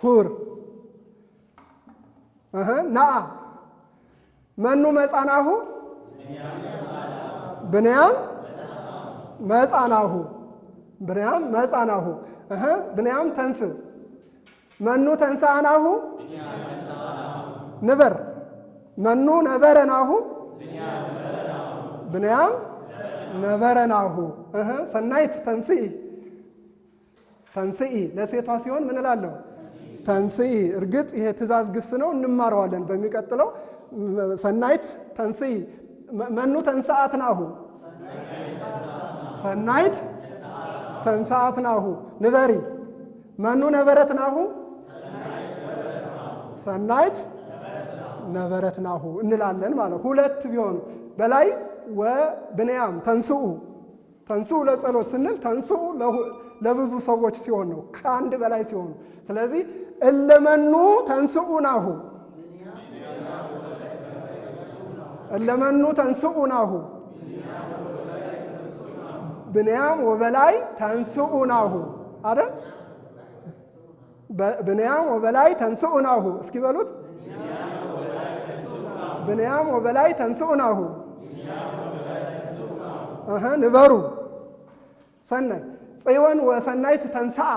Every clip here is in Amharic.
ሁር ናአ መኑ መጻናሁ ብንያም መጻናሁ ብንያም መጻናሁ ብንያም ተንስ መኑ ተንሳናሁ ንበር መኑ ነበረናሁ ብንያም ነበረናሁ ሰናይት ተንስኢ ለሴቷ ሲሆን ምን እላለሁ ተንስኢ እርግጥ ይሄ ትእዛዝ ግስ ነው እንማረዋለን በሚቀጥለው ሰናይት ተንስኢ መኑ ተንሳአትናሁ ሰናይት ተንሳአትናሁ ንበሪ መኑ ነበረትናሁ ሰናይት ነበረትናሁ እንላለን ማለት ሁለት ቢሆን በላይ ወብንያም ተንስኡ ለጸሎት ስንል ተንስኡ ለብዙ ሰዎች ሲሆን ነው ከአንድ በላይ ሲሆን ስለዚህ እለመኑ ተንስኡናሁ እለመኑ ተንስኡናሁ ብንያም ወበላይ ተንስኡናሁ አይደል ብንያም ወበላይ ተንስኡናሁ እስኪ በሉት ብንያም ወበላይ ተንስኡናሁ ንበሩ ሰናይ ጽዮን ወሰናይት ተንሳአ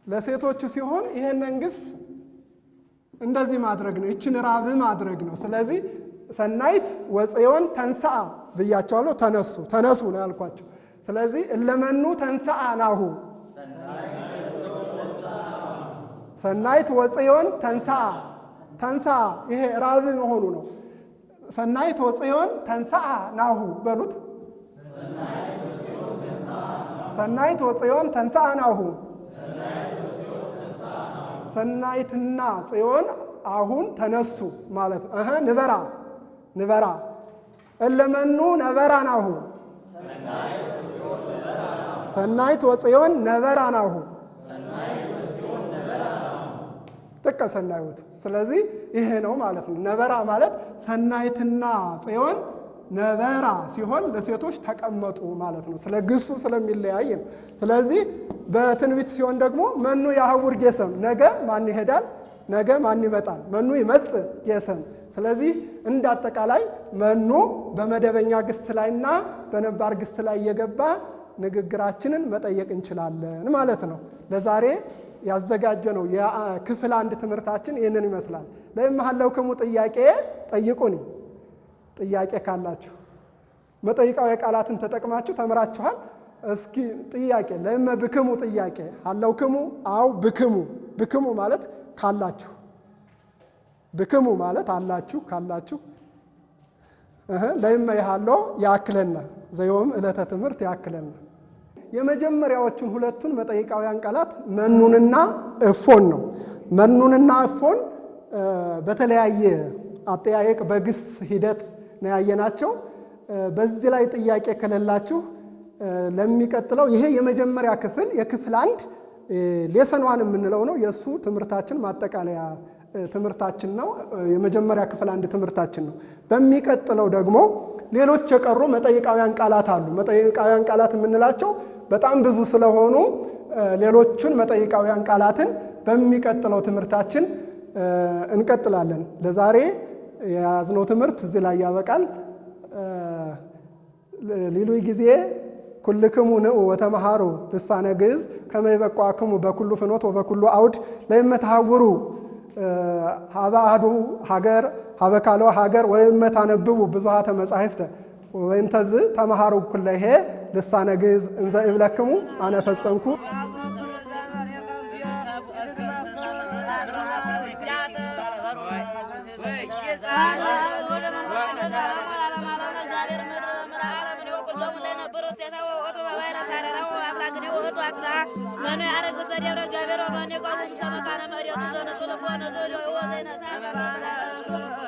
ለሴቶቹ ሲሆን ይሄንን ግስ እንደዚህ ማድረግ ነው ይችን ራብ ማድረግ ነው ስለዚህ ሰናይት ወጽዮን ተንሳአ ብያቸዋለሁ ተነሱ ነው ያልኳቸው ስለዚህ እለመኑ ተንሳአናሁ ሰናይት ወጽዮን ተንሳአ ይሄ ራብ መሆኑ ነው ሰናይት ወጽዮን ተንሳአናሁ በሉት ሰናይት ወጽዮን ተንሳአናሁ ሰናይትና ጽዮን አሁን ተነሱ ማለት ንበራ እለመኑ ነበራናሁ ሰናይት ወጽዮን ነበራናሁ ጥቀሰናዩት ስለዚህ ይሄ ነው ማለት ነው ነበራ ማለት ሰናይትና ጽዮን ነበራ ሲሆን ለሴቶች ተቀመጡ ማለት ነው ስለ ግሱ ስለሚለያይ ነው ስለዚህ በትንቢት ሲሆን ደግሞ መኑ ያሐውር ጌሰም ነገ ማን ይሄዳል ነገ ማን ይመጣል መኑ ይመጽእ ጌሰም ስለዚህ እንዳጠቃላይ መኑ በመደበኛ ግስ ላይና በነባር ግስ ላይ የገባ ንግግራችንን መጠየቅ እንችላለን ማለት ነው ለዛሬ ያዘጋጀነው የክፍል 1 ትምህርታችን ይሄንን ይመስላል ለማሐለውክሙ ጥያቄ ጠይቁኝ ጥያቄ ካላችሁ መጠይቃዊ ቃላትን ተጠቅማችሁ ተምራችኋል እስኪ ጥያቄ ለማብክሙ ጥያቄ ሐለውክሙ አው ብክሙ ማለት ካላችሁ ብክሙ ማለት አላችሁ ካላችሁ ለማ ይሃሎ ያክለና ዘይኦም ዕለተ ትምህርት ያክለና የመጀመሪያዎቹን ሁለቱን መጠይቃውያን ቃላት መኑንና እፎን ነው መኑንና እፎን በተለያየ አጠያየቅ በግስ ሂደት ነው ያየናቸው በዚህ ላይ ጥያቄ ከሌላችሁ ለሚቀጥለው ይሄ የመጀመሪያ ክፍል የክፍል 1 ሌሰን 1 የምንለው ነው የሱ ትምህርታችን ማጠቃለያ ትምህርታችን ነው የመጀመሪያ ክፍል 1 ትምህርታችን ነው በሚቀጥለው ደግሞ ሌሎች የቀሩ መጠይቃውያን ቃላት አሉ መጠይቃውያን ቃላት የምንላቸው በጣም ብዙ ስለሆኑ ሌሎቹን መጠይቃውያን ቃላትን በሚቀጥለው ትምህርታችን እንቀጥላለን ለዛሬ የያዝነው ትምህርት እዚህ ላይ ያበቃል ሌሎይ ጊዜ ኩልክሙ ነው ወተመሃሩ ልሳነ ግዕዝ ከመ ይበቋክሙ በኩሉ ፍኖት ወበኩሉ አውድ ለይመታውሩ ሀባዱ ሀገር ሀበካሎ ሀገር ወይመታነብቡ ብዙሃተ መጻሕፍተ ወእንተዝ ተመሃሩ ኩለሄ ልሳነ ግዕዝ እንዘ ይብለክሙ አነ ፈጸምኩ من يعرف سرير جابر ومن يقوم سمكان مريض زون سلطان لولو وزين سافر على رسول